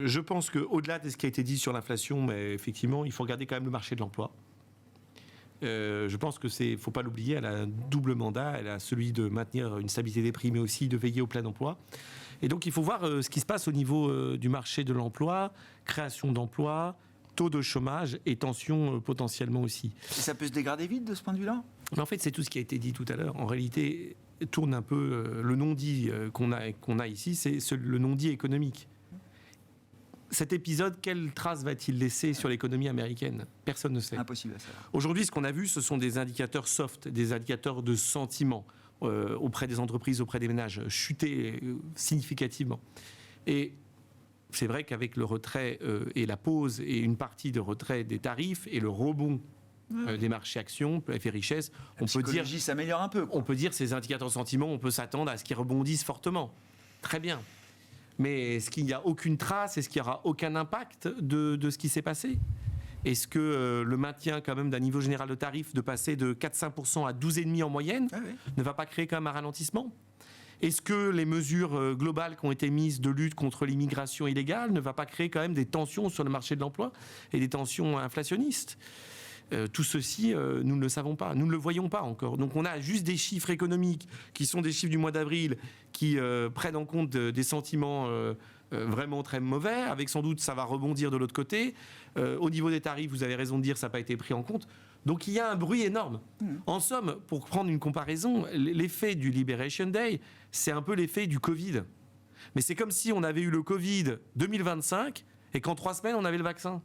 Je pense qu'au-delà de ce qui a été dit sur l'inflation, mais effectivement, il faut regarder quand même le marché de l'emploi. Je pense que faut pas l'oublier, elle a un double mandat, elle a celui de maintenir une stabilité des prix, mais aussi de veiller au plein emploi. Et donc il faut voir ce qui se passe au niveau du marché de l'emploi, création d'emplois, taux de chômage et tensions potentiellement aussi. Et ça peut se dégrader vite de ce point de vue-là ? Mais en fait, c'est tout ce qui a été dit tout à l'heure. En réalité, tourne un peu le non-dit qu'on a ici, c'est le non-dit économique. Cet épisode, quelle trace va-t-il laisser sur l'économie américaine ? Personne ne sait. Impossible à savoir. Aujourd'hui, ce qu'on a vu, ce sont des indicateurs soft, des indicateurs de sentiment auprès des entreprises, auprès des ménages, chuter significativement. Et c'est vrai qu'avec le retrait et la pause et une partie de retrait des tarifs et le rebond des marchés actions, effet richesse, on peut dire s'améliore un peu. On peut dire ces indicateurs de sentiment, on peut s'attendre à ce qu'ils rebondissent fortement. Très bien. Mais est-ce qu'il n'y a aucune trace ? Est-ce qu'il n'y aura aucun impact de ce qui s'est passé ? Est-ce que le maintien quand même d'un niveau général de tarifs de passer de 4-5% à 12,5% en moyenne ne va pas créer quand même un ralentissement ? Est-ce que les mesures globales qui ont été mises de lutte contre l'immigration illégale ne va pas créer quand même des tensions sur le marché de l'emploi et des tensions inflationnistes ? Tout ceci, nous ne le savons pas, nous ne le voyons pas encore. Donc on a juste des chiffres économiques qui sont des chiffres du mois d'avril qui prennent en compte des sentiments vraiment très mauvais, avec sans doute ça va rebondir de l'autre côté. Au niveau des tarifs, vous avez raison de dire ça n'a pas été pris en compte. Donc il y a un bruit énorme. En somme, pour prendre une comparaison, l'effet du Liberation Day, c'est un peu l'effet du Covid. Mais c'est comme si on avait eu le Covid 2025 et qu'en 3 semaines on avait le vaccin.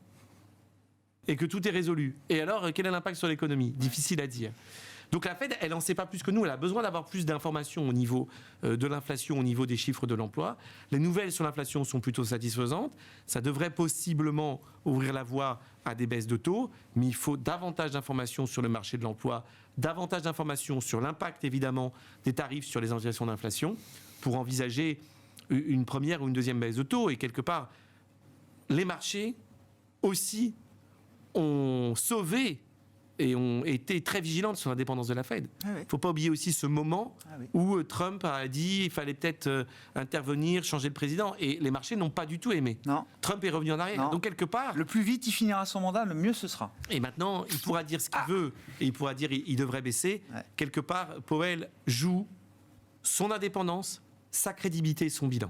Et que tout est résolu. Et alors, quel est l'impact sur l'économie ? Difficile à dire. Donc la Fed, elle n'en sait pas plus que nous. Elle a besoin d'avoir plus d'informations au niveau de l'inflation, au niveau des chiffres de l'emploi. Les nouvelles sur l'inflation sont plutôt satisfaisantes. Ça devrait possiblement ouvrir la voie à des baisses de taux. Mais il faut davantage d'informations sur le marché de l'emploi, davantage d'informations sur l'impact, évidemment, des tarifs sur les anticipations d'inflation pour envisager une première ou une deuxième baisse de taux. Et quelque part, les marchés aussi ont sauvé et ont été très vigilantes sur l'indépendance de la Fed. Il ne faut pas oublier aussi ce moment où Trump a dit qu'il fallait peut-être intervenir, changer le président. Et les marchés n'ont pas du tout aimé. Non. Trump est revenu en arrière. Non. Donc quelque part... Le plus vite il finira son mandat, le mieux ce sera. Et maintenant, il pourra dire ce qu'il veut. Et il pourra dire qu'il devrait baisser. Quelque part, Powell joue son indépendance, sa crédibilité et son bilan.